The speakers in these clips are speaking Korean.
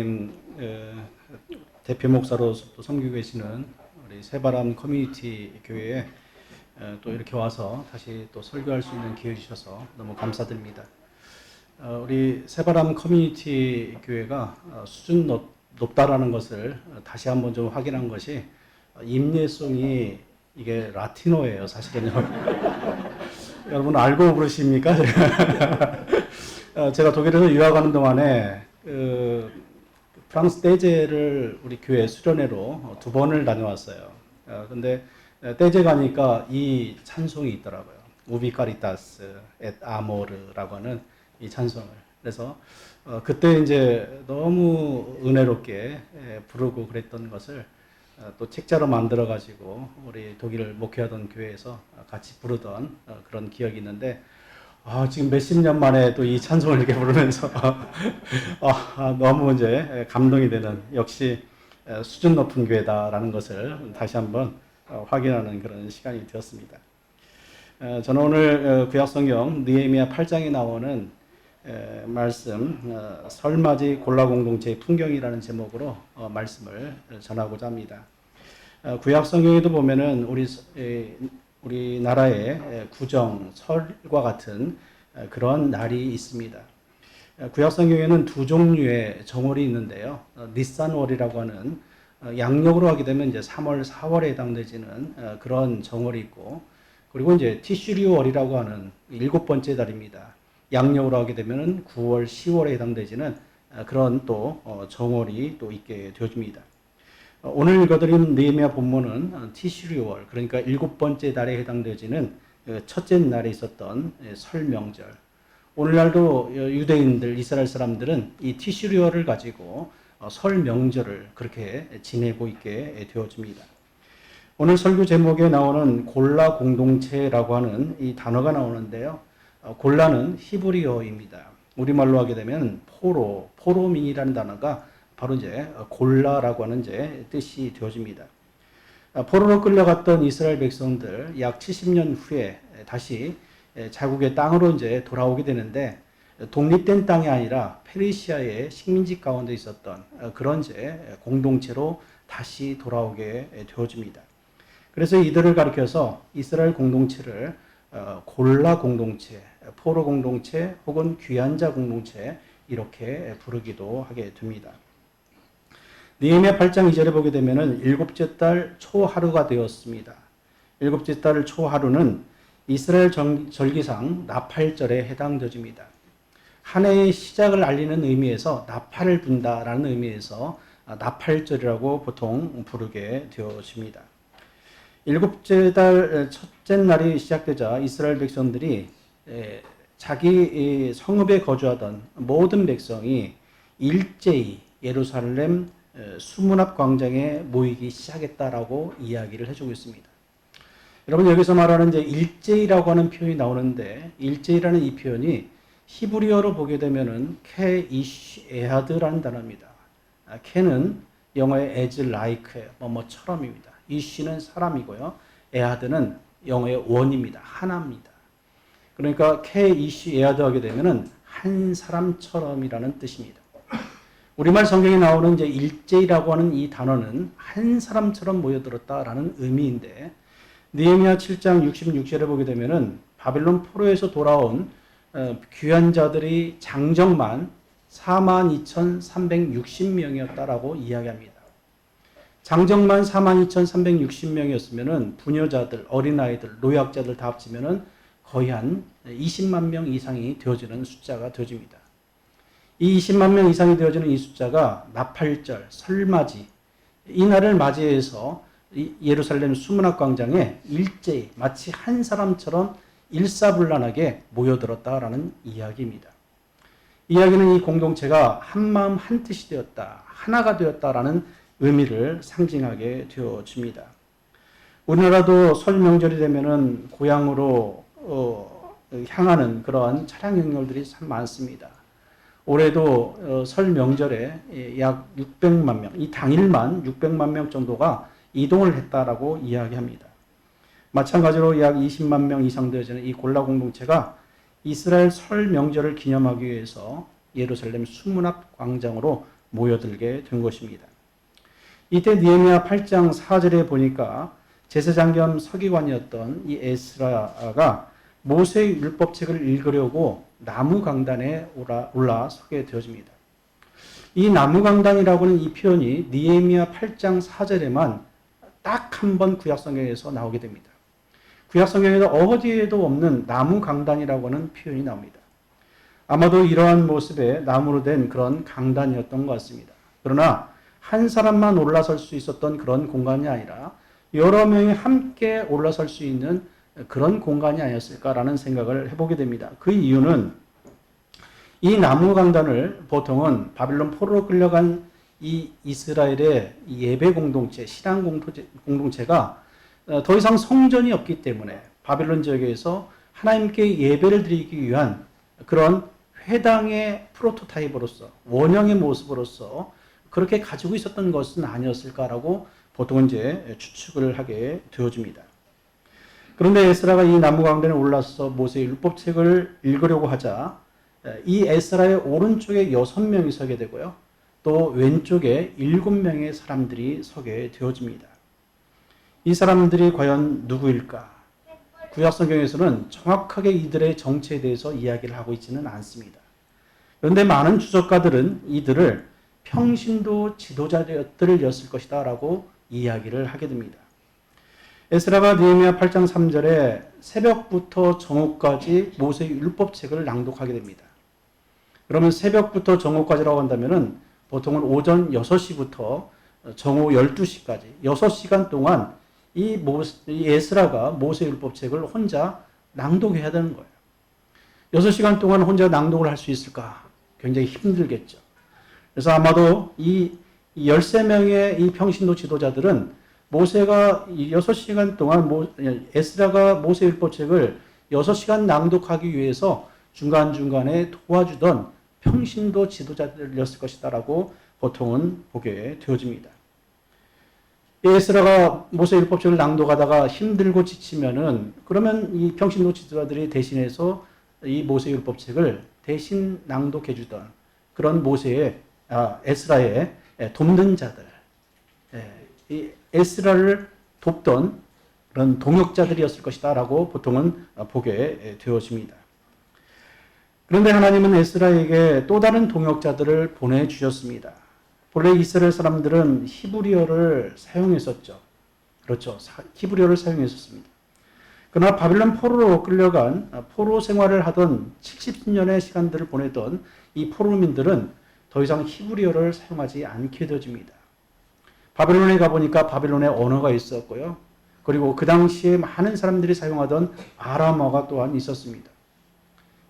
어, 대표 목사로서 또 섬기고 계시는 우리 새바람 커뮤니티 교회에 또 이렇게 와서 다시 또 설교할 수 있는 기회 주셔서 너무 감사드립니다. 우리 새바람 커뮤니티 교회가 수준 높다라는 것을 다시 한번 좀 확인한 것이 임예송이 이게 라틴어예요, 사실은요. 여러분 알고 그러십니까? 제가 독일에서 유학하는 동안에 프랑스 떼제를 우리 교회 수련회로 2번을 다녀왔어요. 근데 떼제 가니까 이 찬송이 있더라고요. 우비 카리타스 엣 아모르라고 하는 이 찬송을. 그래서 그때 이제 너무 은혜롭게 부르고 그랬던 것을 또 책자로 만들어 가지고 우리 독일 목회하던 교회에서 같이 부르던 그런 기억이 있는데, 지금 몇십 년 만에 또 이 찬송을 이렇게 부르면서 너무 이제 감동이 되는, 역시 수준 높은 교회다라는 것을 다시 한번 확인하는 그런 시간이 되었습니다. 저는 오늘 구약성경 느헤미야 8장에 나오는 말씀, 설맞이 골라공동체의 풍경이라는 제목으로 말씀을 전하고자 합니다. 구약성경에도 보면은 우리나라의 구정, 설과 같은 그런 날이 있습니다. 구약성경에는 2종류의 정월이 있는데요. 니산월이라고 하는 양력으로 하게 되면 이제 3월, 4월에 해당되지는 그런 정월이 있고, 그리고 이제 티슈리월이라고 하는 7번째 달입니다. 양력으로 하게 되면 9월, 10월에 해당되지는 그런 또 정월이 또 있게 되어집니다. 오늘 읽어드린 느헤미야 본문은 티슈리월, 그러니까 7번째 달에 해당되어지는 첫째 날에 있었던 설 명절. 오늘날도 유대인들, 이스라엘 사람들은 이 티슈리월을 가지고 설 명절을 그렇게 지내고 있게 되어집니다. 오늘 설교 제목에 나오는 골라 공동체라고 하는 이 단어가 나오는데요. 골라는 히브리어입니다. 우리말로 하게 되면 포로민이라는 단어가 바로 이제 골라라고 하는 이제 뜻이 되어집니다. 포로로 끌려갔던 이스라엘 백성들 약 70년 후에 다시 자국의 땅으로 이제 돌아오게 되는데, 독립된 땅이 아니라 페르시아의 식민지 가운데 있었던 그런 이제 공동체로 다시 돌아오게 되어집니다. 그래서 이들을 가리켜서 이스라엘 공동체를 골라 공동체, 포로 공동체 혹은 귀환자 공동체 이렇게 부르기도 하게 됩니다. 느헤미야 8장 2절에 보게 되면은 7째 달 초하루가 되었습니다. 7째 달 초하루는 이스라엘 절기상 나팔절에 해당되어집니다. 한 해의 시작을 알리는 의미에서 나팔을 분다라는 의미에서 나팔절이라고 보통 부르게 되어집니다. 7째 달 첫째 날이 시작되자 이스라엘 백성들이 자기 성읍에 거주하던 모든 백성이 일제히 예루살렘 수문 앞 광장에 모이기 시작했다라고 이야기를 해주고 있습니다. 여러분, 여기서 말하는 이제 일제히라고 하는 표현이 나오는데, 일제히라는 이 표현이 히브리어로 보게 되면은 케 이쉬 에하드라는 단어입니다. 케는 영어의 as like예요. 뭐뭐처럼입니다. 이쉬는 사람이고요. 에하드는 영어의 원입니다. 하나입니다. 그러니까 케 이쉬 에하드 하게 되면은 한 사람처럼이라는 뜻입니다. 우리말 성경에 나오는 이제 일제히라고 하는 이 단어는 한 사람처럼 모여들었다라는 의미인데, 느헤미야 7장 66절에 보게 되면은 바벨론 포로에서 돌아온 귀환자들이 장정만 42,360명이었다라고 이야기합니다. 장정만 42,360명이었으면은 부녀자들, 어린아이들, 노약자들 다 합치면은 거의 한 20만 명 이상이 되어지는 숫자가 되어집니다. 이 20만 명 이상이 되어지는 이 숫자가 나팔절, 설맞이, 이 날을 맞이해서 예루살렘 수문 앞 광장에 일제히 마치 한 사람처럼 일사불란하게 모여들었다라는 이야기입니다. 이야기는 이 공동체가 한 마음 한 뜻이 되었다, 하나가 되었다라는 의미를 상징하게 되어집니다. 우리나라도 설 명절이 되면은 고향으로 향하는 그러한 차량 행렬들이 참 많습니다. 올해도 설 명절에 약 600만 명, 이 당일만 600만 명 정도가 이동을 했다라고 이야기합니다. 마찬가지로 약 20만 명 이상 되어지는 이 골라 공동체가 이스라엘 설 명절을 기념하기 위해서 예루살렘 수문 앞 광장으로 모여들게 된 것입니다. 이때 느헤미야 8장 4절에 보니까 제사장 겸 서기관이었던 이 에스라가 모세의 율법책을 읽으려고 나무 강단에 올라서게 되어집니다. 이 나무 강단이라고는 이 표현이 느헤미야 8장 4절에만 딱 한 번 구약성경에서 나오게 됩니다. 구약성경에도 어디에도 없는 나무 강단이라고 하는 표현이 나옵니다. 아마도 이러한 모습의 나무로 된 그런 강단이었던 것 같습니다. 그러나 한 사람만 올라설 수 있었던 그런 공간이 아니라 여러 명이 함께 올라설 수 있는 그런 공간이 아니었을까라는 생각을 해보게 됩니다. 그 이유는 이 나무 강단을 보통은 바빌론 포로로 끌려간 이 이스라엘의 예배 공동체, 신앙 공동체가 더 이상 성전이 없기 때문에 바빌론 지역에서 하나님께 예배를 드리기 위한 그런 회당의 프로토타입으로서, 원형의 모습으로서 그렇게 가지고 있었던 것은 아니었을까라고 보통은 이제 추측을 하게 되어집니다. 그런데 에스라가 이 나무 강단에 올라서 모세의 율법책을 읽으려고 하자 이 에스라의 오른쪽에 6명이 서게 되고요. 또 왼쪽에 7명의 사람들이 서게 되어집니다. 이 사람들이 과연 누구일까? 구약성경에서는 정확하게 이들의 정체에 대해서 이야기를 하고 있지는 않습니다. 그런데 많은 주석가들은 이들을 평신도 지도자들이었을 것이다 라고 이야기를 하게 됩니다. 에스라가 느헤미야 8장 3절에 새벽부터 정오까지 모세의 율법책을 낭독하게 됩니다. 그러면 새벽부터 정오까지라고 한다면은 보통은 오전 6시부터 정오 12시까지 6시간 동안 이 에스라가 모세 율법책을 혼자 낭독해야 되는 거예요. 6시간 동안 혼자 낭독을 할 수 있을까? 굉장히 힘들겠죠. 그래서 아마도 이 13명의 이 평신도 지도자들은 모세가 6시간 동안 에스라가 모세 율법책을 6시간 낭독하기 위해서 중간중간에 도와주던 평신도 지도자들이었을 것이다라고 보통은 보게 되어집니다. 에스라가 모세 율법책을 낭독하다가 힘들고 지치면은 그러면 이 평신도 지도자들이 대신해서 이 모세 율법책을 대신 낭독해 주던 그런 에스라의 돕는 자들, 이 에스라를 돕던 그런 동역자들이었을 것이다라고 보통은 보게 되어집니다. 그런데 하나님은 에스라에게 또 다른 동역자들을 보내주셨습니다. 본래 이스라엘 사람들은 히브리어를 사용했었죠. 그렇죠. 히브리어를 사용했었습니다. 그러나 바빌론 포로로 끌려간 포로 생활을 하던 70년의 시간들을 보내던 이 포로민들은 더 이상 히브리어를 사용하지 않게 되어집니다. 바빌론에 가보니까 바빌론의 언어가 있었고요. 그리고 그 당시에 많은 사람들이 사용하던 아람어가 또한 있었습니다.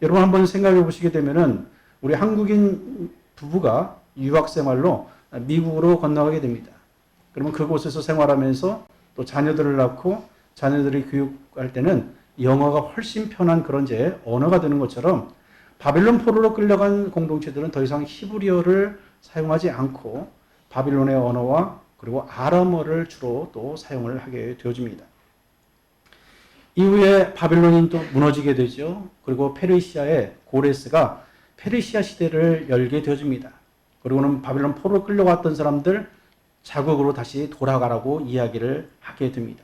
여러분 한번 생각해 보시게 되면은 우리 한국인 부부가 유학생활로 미국으로 건너가게 됩니다. 그러면 그곳에서 생활하면서 또 자녀들을 낳고 자녀들이 교육할 때는 영어가 훨씬 편한 그런 언어가 되는 것처럼 바빌론 포로로 끌려간 공동체들은 더 이상 히브리어를 사용하지 않고 바빌론의 언어와 그리고 아람어를 주로 또 사용을 하게 되어집니다. 이후에 바빌론이 또 무너지게 되죠. 그리고 페르시아의 고레스가 페르시아 시대를 열게 되어집니다. 그리고는 바빌론 포로로 끌려왔던 사람들 자국으로 다시 돌아가라고 이야기를 하게 됩니다.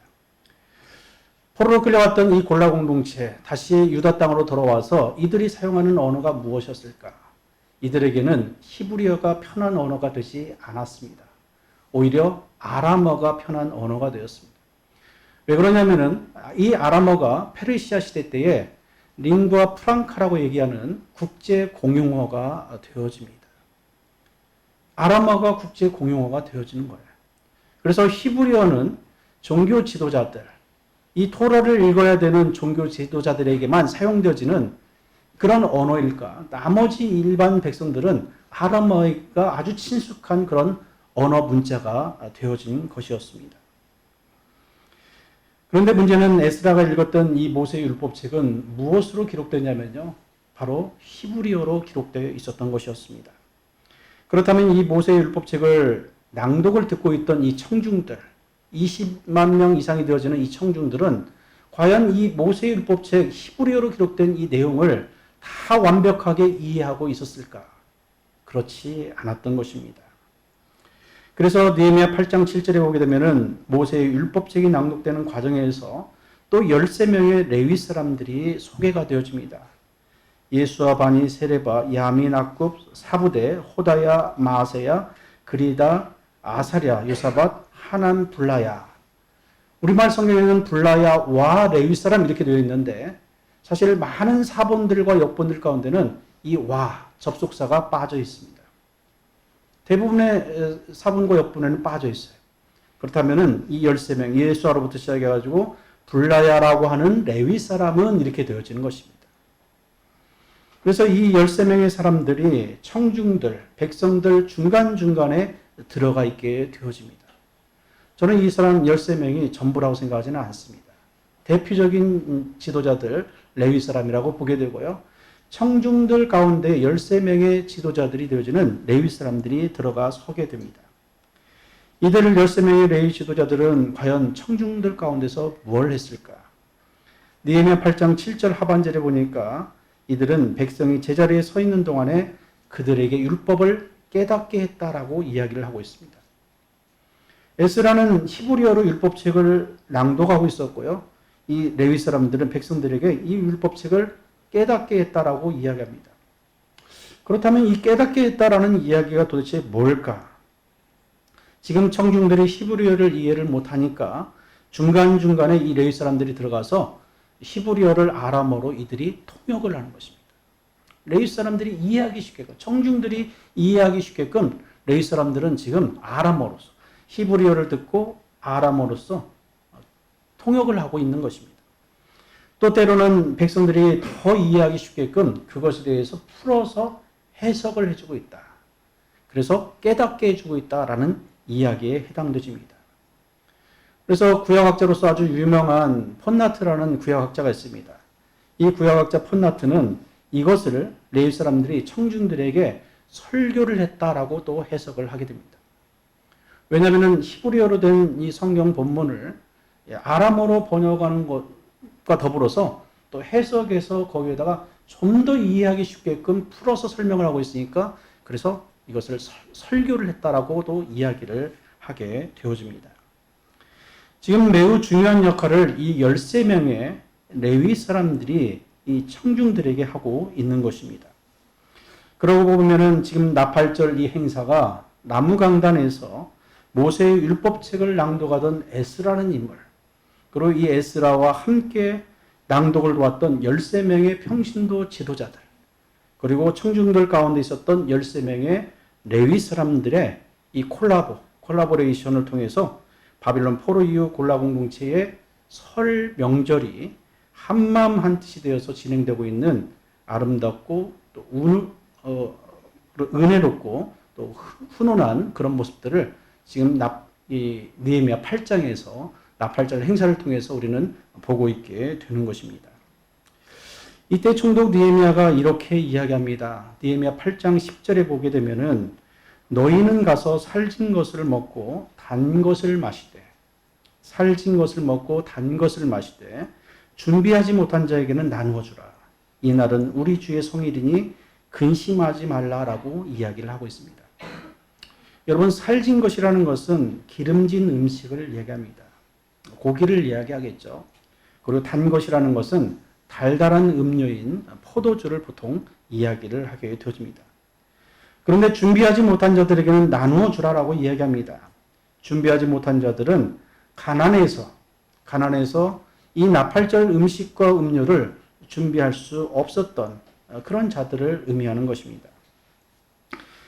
포로로 끌려왔던 이 골라 공동체 다시 유다 땅으로 돌아와서 이들이 사용하는 언어가 무엇이었을까? 이들에게는 히브리어가 편한 언어가 되지 않았습니다. 오히려 아람어가 편한 언어가 되었습니다. 왜 그러냐면은 이 아람어가 페르시아 시대 때에 링구아 프랑카라고 얘기하는 국제 공용어가 되어집니다. 아람어가 국제 공용어가 되어지는 거예요. 그래서 히브리어는 종교 지도자들, 이 토라를 읽어야 되는 종교 지도자들에게만 사용되어지는 그런 언어일까? 나머지 일반 백성들은 아람어가 아주 친숙한 그런 언어 문자가 되어진 것이었습니다. 그런데 문제는 에스라가 읽었던 이 모세 율법책은 무엇으로 기록되냐면요. 바로 히브리어로 기록되어 있었던 것이었습니다. 그렇다면 이 모세 율법책을 낭독을 듣고 있던 이 청중들, 20만 명 이상이 되어지는 이 청중들은 과연 이 모세 율법책 히브리어로 기록된 이 내용을 다 완벽하게 이해하고 있었을까? 그렇지 않았던 것입니다. 그래서 느헤미야 8장 7절에 보게 되면은 모세의 율법책이 낭독되는 과정에서 또 13명의 레위 사람들이 소개가 되어집니다. 예수아, 바니, 세레바, 야민, 악굽, 사부대, 호다야, 마세야, 그리다, 아사랴, 요사밧, 하난, 블라야. 우리말 성경에는 블라야와 레위 사람 이렇게 되어 있는데 사실 많은 사본들과 역본들 가운데는 이 와, 접속사가 빠져 있습니다. 대부분의 사본과 역본에는 빠져 있어요. 그렇다면은 이 13명, 예수아로부터 시작해가지고 블라야라고 하는 레위 사람은 이렇게 되어지는 것입니다. 그래서 이 13명의 사람들이 청중들, 백성들 중간중간에 들어가 있게 되어집니다. 저는 이 사람 13명이 전부라고 생각하지는 않습니다. 대표적인 지도자들, 레위 사람이라고 보게 되고요. 청중들 가운데 13명의 지도자들이 되어지는 레위 사람들이 들어가 서게 됩니다. 이들을 13명의 레위 지도자들은 과연 청중들 가운데서 뭘 했을까? 느헤미야 8장 7절 하반절에 보니까 이들은 백성이 제자리에 서 있는 동안에 그들에게 율법을 깨닫게 했다라고 이야기를 하고 있습니다. 에스라는 히브리어로 율법책을 낭독하고 있었고요. 이 레위 사람들은 백성들에게 이 율법책을 깨닫게 했다라고 이야기합니다. 그렇다면 이 깨닫게 했다라는 이야기가 도대체 뭘까? 지금 청중들이 히브리어를 이해를 못하니까 중간중간에 이 레위 사람들이 들어가서 히브리어를 아람어로 이들이 통역을 하는 것입니다. 레위 사람들이 이해하기 쉽게끔, 청중들이 이해하기 쉽게끔 레위 사람들은 지금 아람어로서 히브리어를 듣고 아람어로서 통역을 하고 있는 것입니다. 또 때로는 백성들이 더 이해하기 쉽게끔 그것에 대해서 풀어서 해석을 해주고 있다. 그래서 깨닫게 해주고 있다라는 이야기에 해당되집니다. 그래서 구약학자로서 아주 유명한 폰나트라는 구약학자가 있습니다. 이 구약학자 폰나트는 이것을 레위 사람들이 청중들에게 설교를 했다라고 또 해석을 하게 됩니다. 왜냐하면 히브리어로 된 이 성경 본문을 아람어로 번역하는 것과 더불어서 또 해석해서 거기에다가 좀 더 이해하기 쉽게끔 풀어서 설명을 하고 있으니까 그래서 이것을 설교를 했다라고도 이야기를 하게 되어집니다. 지금 매우 중요한 역할을 이 13명의 레위 사람들이 이 청중들에게 하고 있는 것입니다. 그러고 보면은 지금 나팔절 이 행사가 나무강단에서 모세의 율법책을 낭독하던 에스라는 인물, 그리고 이 에스라와 함께 낭독을 도왔던 13명의 평신도 지도자들, 그리고 청중들 가운데 있었던 13명의 레위 사람들의 이 콜라보레이션을 통해서 바빌론 포로 이후 골라 공동체의 설 명절이 한마음 한뜻이 되어서 진행되고 있는 아름답고 또 은혜롭고 또 훈훈한 그런 모습들을 지금 이 느헤미야 8장에서 나팔절 행사를 통해서 우리는 보고 있게 되는 것입니다. 이때 총독 느헤미야가 이렇게 이야기합니다. 느헤미야 8장 10절에 보게 되면은 너희는 가서 살진 것을 먹고 단 것을 마시되, 살진 것을 먹고 단 것을 마시되 준비하지 못한 자에게는 나누어 주라. 이 날은 우리 주의 성일이니 근심하지 말라라고 이야기를 하고 있습니다. 여러분, 살진 것이라는 것은 기름진 음식을 얘기합니다. 고기를 이야기하겠죠. 그리고 단 것이라는 것은 달달한 음료인 포도주를 보통 이야기를 하게 되어집니다. 그런데 준비하지 못한 자들에게는 나누어 주라라고 이야기합니다. 준비하지 못한 자들은 가난해서 이 나팔절 음식과 음료를 준비할 수 없었던 그런 자들을 의미하는 것입니다.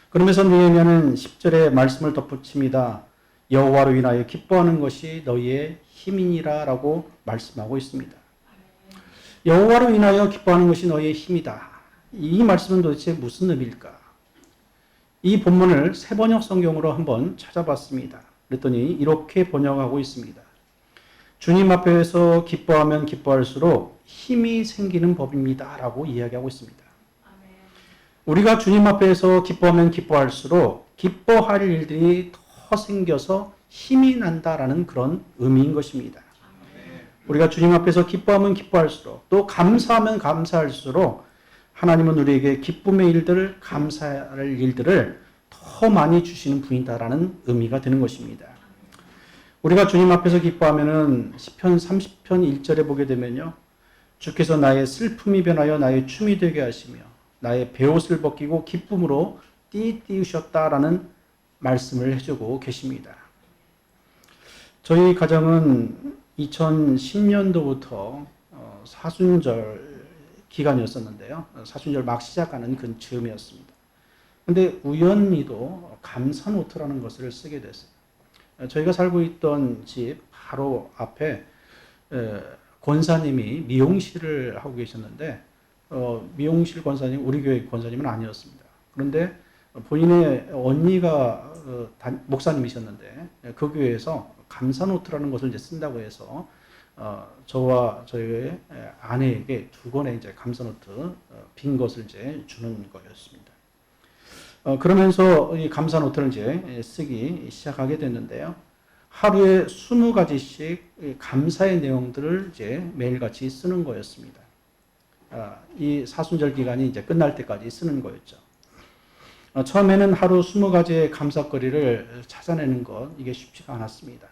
그러면서 느헤미야는 10절에 말씀을 덧붙입니다. 여호와로 인하여 기뻐하는 것이 너희의 힘이니라 라고 말씀하고 있습니다. 여호와로 인하여 기뻐하는 것이 너희의 힘이다. 이 말씀은 도대체 무슨 의미일까? 이 본문을 새번역 성경으로 한번 찾아봤습니다. 그랬더니 이렇게 번역하고 있습니다. 주님 앞에서 기뻐하면 기뻐할수록 힘이 생기는 법입니다 라고 이야기하고 있습니다. 우리가 주님 앞에서 기뻐하면 기뻐할수록 기뻐할 일들이 더 생겨서 힘이 난다라는 그런 의미인 것입니다. 우리가 주님 앞에서 기뻐하면 기뻐할수록 또 감사하면 감사할수록 하나님은 우리에게 기쁨의 일들을, 감사할 일들을 더 많이 주시는 분이다라는 의미가 되는 것입니다. 우리가 주님 앞에서 기뻐하면은 시편 30편 1절에 보게 되면요. 주께서 나의 슬픔이 변하여 나의 춤이 되게 하시며 나의 베옷을 벗기고 기쁨으로 띠띠우셨다라는 말씀을 해주고 계십니다. 저희 가정은 2010년도부터 사순절 기간이었었는데요. 사순절 막 시작하는 그 즈음이었습니다. 근데 우연히도 감사노트라는 것을 쓰게 됐어요. 저희가 살고 있던 집 바로 앞에 권사님이 미용실을 하고 계셨는데 미용실 권사님, 우리 교회 권사님은 아니었습니다. 그런데 본인의 언니가 목사님이셨는데 그 교회에서 감사노트라는 것을 이제 쓴다고 해서 저와 저희 아내에게 두 권의 이제 감사노트 빈 것을 이제 주는 거였습니다. 그러면서 이 감사노트를 이제 쓰기 시작하게 됐는데요. 하루에 20가지씩 감사의 내용들을 이제 매일같이 쓰는 거였습니다. 이 사순절 기간이 이제 끝날 때까지 쓰는 거였죠. 처음에는 하루 20가지의 감사거리를 찾아내는 것, 이게 쉽지가 않았습니다.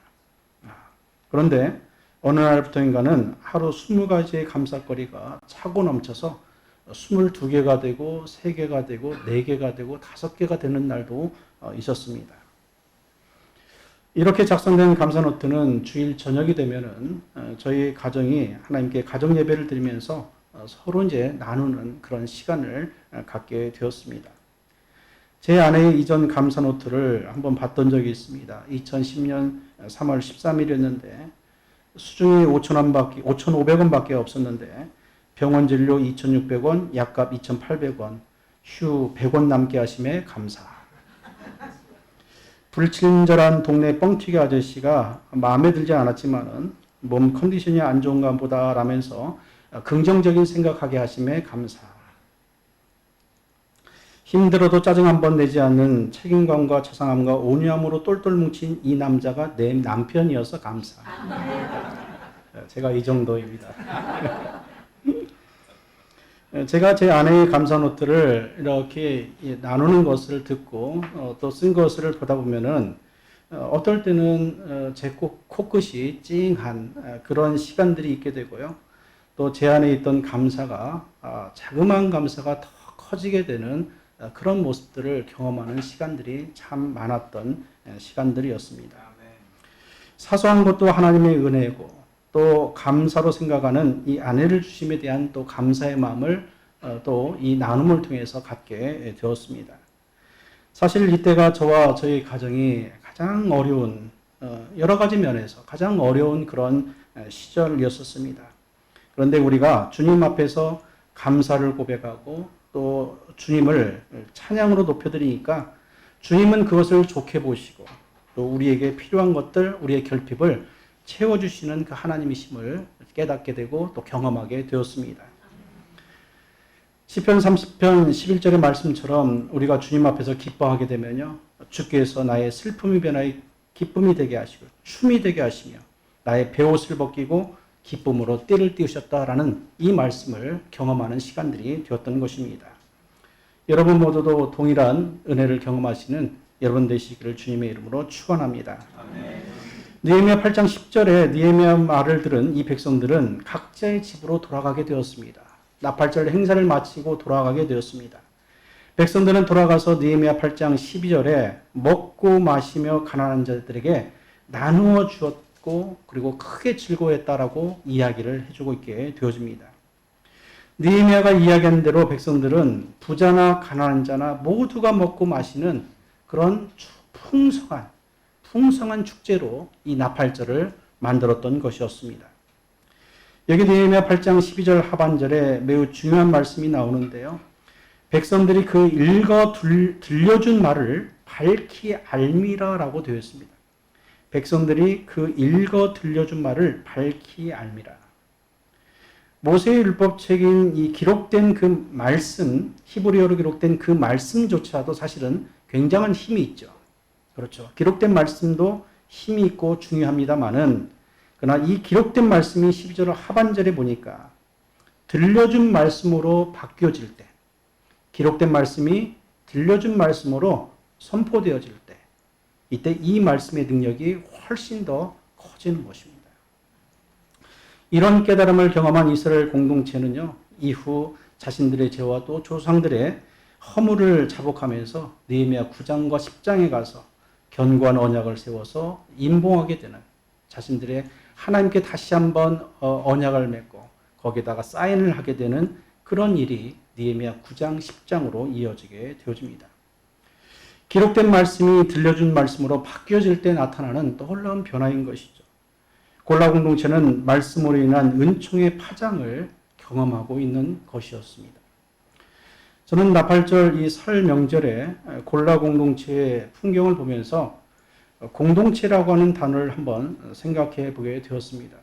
그런데 어느 날부터인가는 하루 20가지의 감사거리가 차고 넘쳐서 22개가 되고 3개가 되고 4개가 되고 5개가 되는 날도 있었습니다. 이렇게 작성된 감사노트는 주일 저녁이 되면은 저희 가정이 하나님께 가정 예배를 드리면서 서로 이제 나누는 그런 시간을 갖게 되었습니다. 제 아내의 이전 감사노트를 한번 봤던 적이 있습니다. 2010년 3월 13일이었는데 수중이 5,500원밖에 없었는데 병원 진료 2,600원, 약값 2,800원, 휴 100원 남게 하심에 감사. 불친절한 동네 뻥튀기 아저씨가 마음에 들지 않았지만은 몸 컨디션이 안 좋은가 보다 라면서 긍정적인 생각하게 하심에 감사. 힘들어도 짜증 한 번 내지 않는 책임감과 자상함과 온유함으로 똘똘 뭉친 이 남자가 내 남편이어서 감사. 제가 이 정도입니다. 제가 제 아내의 감사노트를 이렇게 나누는 것을 듣고 또 쓴 것을 보다 보면은 어떨 때는 제 코끝이 찡한 그런 시간들이 있게 되고요. 또 제 안에 있던 감사가 자그마한 감사가 더 커지게 되는 그런 모습들을 경험하는 시간들이 참 많았던 시간들이었습니다. 사소한 것도 하나님의 은혜고 또 감사로 생각하는 이 아내를 주심에 대한 또 감사의 마음을 또 이 나눔을 통해서 갖게 되었습니다. 사실 이때가 저와 저희 가정이 가장 어려운 여러 가지 면에서 가장 어려운 그런 시절이었었습니다. 그런데 우리가 주님 앞에서 감사를 고백하고 또 주님을 찬양으로 높여드리니까 주님은 그것을 좋게 보시고 또 우리에게 필요한 것들, 우리의 결핍을 채워주시는 그 하나님이심을 깨닫게 되고 또 경험하게 되었습니다. 시편 30편 11절의 말씀처럼 우리가 주님 앞에서 기뻐하게 되면요. 주께서 나의 슬픔이 변하여 기쁨이 되게 하시고 춤이 되게 하시며 나의 베옷을 벗기고 기쁨으로 띠를 띄우셨다라는 이 말씀을 경험하는 시간들이 되었던 것입니다. 여러분 모두도 동일한 은혜를 경험하시는 여러분 되시기를 주님의 이름으로 축원합니다. 느헤미야 8장 10절에 느헤미야 말을 들은 이 백성들은 각자의 집으로 돌아가게 되었습니다. 나팔절 행사를 마치고 돌아가게 되었습니다. 백성들은 돌아가서 느헤미야 8장 12절에 먹고 마시며 가난한 자들에게 나누어 주었고 그리고 크게 즐거워했다라고 이야기를 해주고 있게 되어집니다. 느헤미야가 이야기한 대로 백성들은 부자나 가난한 자나 모두가 먹고 마시는 그런 풍성한 축제로 이 나팔절을 만들었던 것이었습니다. 여기 느헤미야 8장 12절 하반절에 매우 중요한 말씀이 나오는데요. 백성들이 그 들려준 말을 밝히 알미라라고 되어 있습니다. 백성들이 그 들려준 말을 밝히 알미라. 모세의 율법책인 이 기록된 그 말씀, 히브리어로 기록된 그 말씀조차도 사실은 굉장한 힘이 있죠. 그렇죠. 기록된 말씀도 힘이 있고 중요합니다만은 그러나 이 기록된 말씀이 12절 하반절에 보니까 들려준 말씀으로 바뀌어질 때 기록된 말씀이 들려준 말씀으로 선포되어질 때 이때 이 말씀의 능력이 훨씬 더 커지는 것입니다. 이런 깨달음을 경험한 이스라엘 공동체는요, 이후 자신들의 죄와 또 조상들의 허물을 자복하면서 느헤미야 9장과 10장에 가서 견고한 언약을 세워서 임봉하게 되는, 자신들의 하나님께 다시 한번 언약을 맺고 거기에다가 사인을 하게 되는 그런 일이 느헤미야 9장 10장으로 이어지게 되어집니다. 기록된 말씀이 들려준 말씀으로 바뀌어질 때 나타나는 놀라운 변화인 것이죠. 골라 공동체는 말씀으로 인한 은총의 파장을 경험하고 있는 것이었습니다. 저는 나팔절 이 설 명절에 골라 공동체의 풍경을 보면서 공동체라고 하는 단어를 한번 생각해 보게 되었습니다.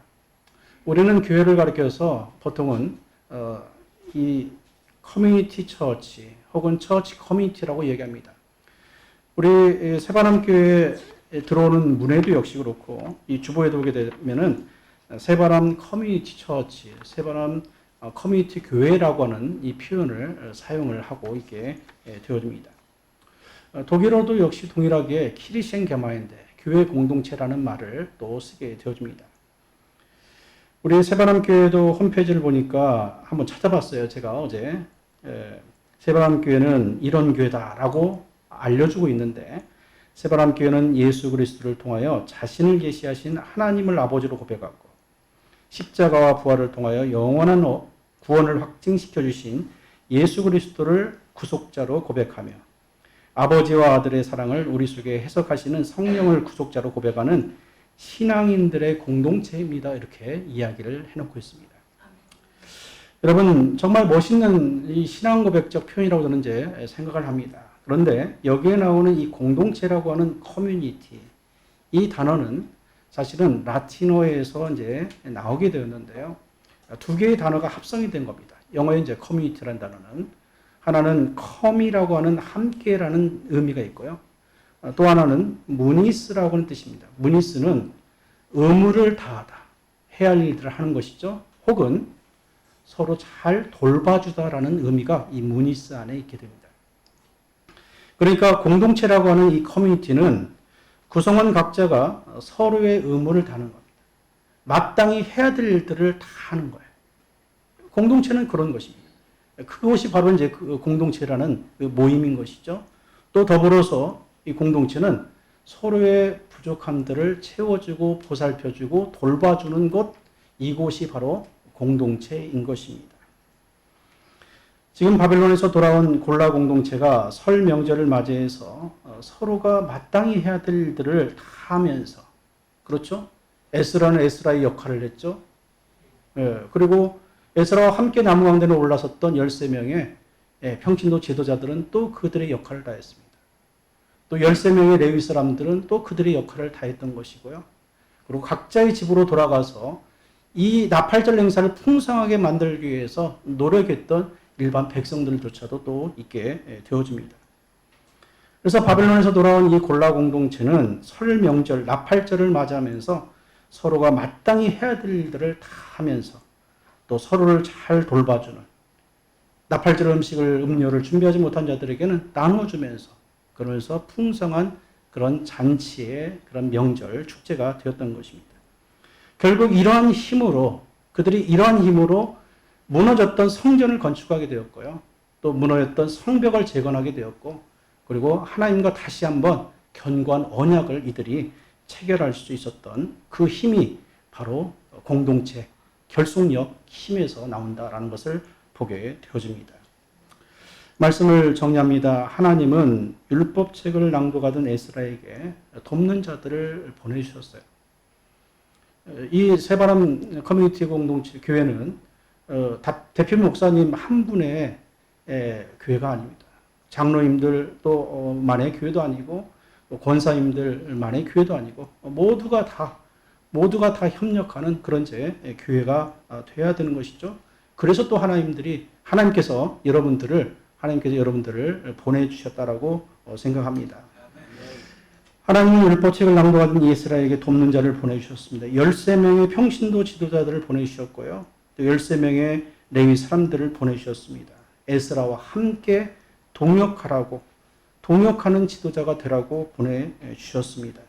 우리는 교회를 가리켜서 보통은 이 커뮤니티 처치 혹은 처치 커뮤니티라고 얘기합니다. 우리 새바람교회에 들어오는 문에도 역시 그렇고 이 주보에도 보게 되면은 새바람 커뮤니티 처치, 새바람 커뮤니티 교회라고 하는 이 표현을 사용을 하고 있게 되어집니다. 독일어도 역시 동일하게 키리셴 게마인데 교회 공동체라는 말을 또 쓰게 되어집니다. 우리 새바람 교회도 홈페이지를 보니까 한번 찾아봤어요. 제가 어제 새바람 교회는 이런 교회다라고 알려주고 있는데, 새바람 교회는 예수 그리스도를 통하여 자신을 계시하신 하나님을 아버지로 고백하고 십자가와 부활을 통하여 영원한 구원을 확증시켜 주신 예수 그리스도를 구속자로 고백하며 아버지와 아들의 사랑을 우리 속에 해석하시는 성령을 구속자로 고백하는 신앙인들의 공동체입니다. 이렇게 이야기를 해놓고 있습니다. 여러분, 정말 멋있는 이 신앙 고백적 표현이라고 저는 이제 생각을 합니다. 그런데 여기에 나오는 이 공동체라고 하는 커뮤니티, 이 단어는 사실은 라틴어에서 이제 나오게 되었는데요. 두 개의 단어가 합성이 된 겁니다. 영어에 이제 커뮤니티라는 단어는 하나는 컴이라고 하는 함께라는 의미가 있고요. 또 하나는 무니스라고 하는 뜻입니다. 무니스는 의무를 다하다, 해야 할 일들을 하는 것이죠. 혹은 서로 잘 돌봐주다라는 의미가 이 무니스 안에 있게 됩니다. 그러니까 공동체라고 하는 이 커뮤니티는 구성원 각자가 서로의 의무를 다하는 겁니다. 마땅히 해야 될 일들을 다 하는 거예요. 공동체는 그런 것입니다. 그것이 바로 이제 그 공동체라는 그 모임인 것이죠. 또 더불어서 이 공동체는 서로의 부족함들을 채워주고 보살펴주고 돌봐주는 것, 이곳이 바로 공동체인 것입니다. 지금 바벨론에서 돌아온 골라 공동체가 설 명절을 맞이해서 서로가 마땅히 해야 될 일들을 다 하면서, 그렇죠? 에스라는 에스라의 역할을 했죠. 그리고 에스라와 함께 나무 강단에 올라섰던 13명의 평신도 지도자들은 또 그들의 역할을 다했습니다. 또 13명의 레위 사람들은 또 그들의 역할을 다했던 것이고요. 그리고 각자의 집으로 돌아가서 이 나팔절 행사를 풍성하게 만들기 위해서 노력했던 일반 백성들조차도 또 있게 되어집니다. 그래서 바벨론에서 돌아온 이 골라 공동체는 설 명절, 나팔절을 맞이하면서 서로가 마땅히 해야 될 일들을 다 하면서 또 서로를 잘 돌봐주는, 나팔절 음료를 준비하지 못한 자들에게는 나눠주면서, 그러면서 풍성한 그런 잔치의 그런 명절, 축제가 되었던 것입니다. 결국 이러한 힘으로, 그들이 이러한 힘으로 무너졌던 성전을 건축하게 되었고요. 또 무너졌던 성벽을 재건하게 되었고, 그리고 하나님과 다시 한번 견고한 언약을 이들이 체결할 수 있었던 그 힘이 바로 공동체, 결속력, 힘에서 나온다라는 것을 보게 되어집니다. 말씀을 정리합니다. 하나님은 율법책을 낭독하던 에스라에게 돕는 자들을 보내주셨어요. 이 새바람 커뮤니티 공동체 교회는 대표 목사님 한 분의 교회가 아닙니다. 장로님들만의 교회도 아니고 권사님들만의 교회도 아니고 모두가 다 협력하는 그런 교회가 되어야 되는 것이죠. 그래서 또 하나님께서 여러분들을 보내주셨다라고 생각합니다. 하나님은 율법책을 낭독하던 이스라엘에게 돕는 자를 보내주셨습니다. 13명의 평신도 지도자들을 보내주셨고요. 또 13명의 레위 사람들을 보내주셨습니다. 에스라와 함께 동역하라고, 동역하는 지도자가 되라고 보내주셨습니다.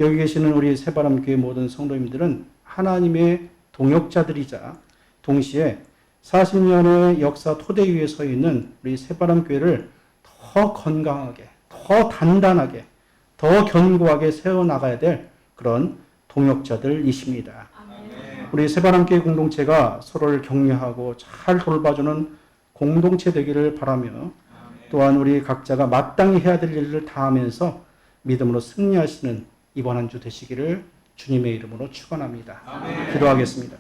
여기 계시는 우리 새바람교회 모든 성도님들은 하나님의 동역자들이자 동시에 40년의 역사 토대 위에 서 있는 우리 새바람교회를 더 건강하게, 더 단단하게, 더 견고하게 세워나가야 될 그런 동역자들이십니다. 우리 새바람교회 공동체가 서로를 격려하고 잘 돌봐주는 공동체 되기를 바라며 또한 우리 각자가 마땅히 해야 될 일을 다하면서 믿음으로 승리하시는 이번 한 주 되시기를 주님의 이름으로 축원합니다. 기도하겠습니다.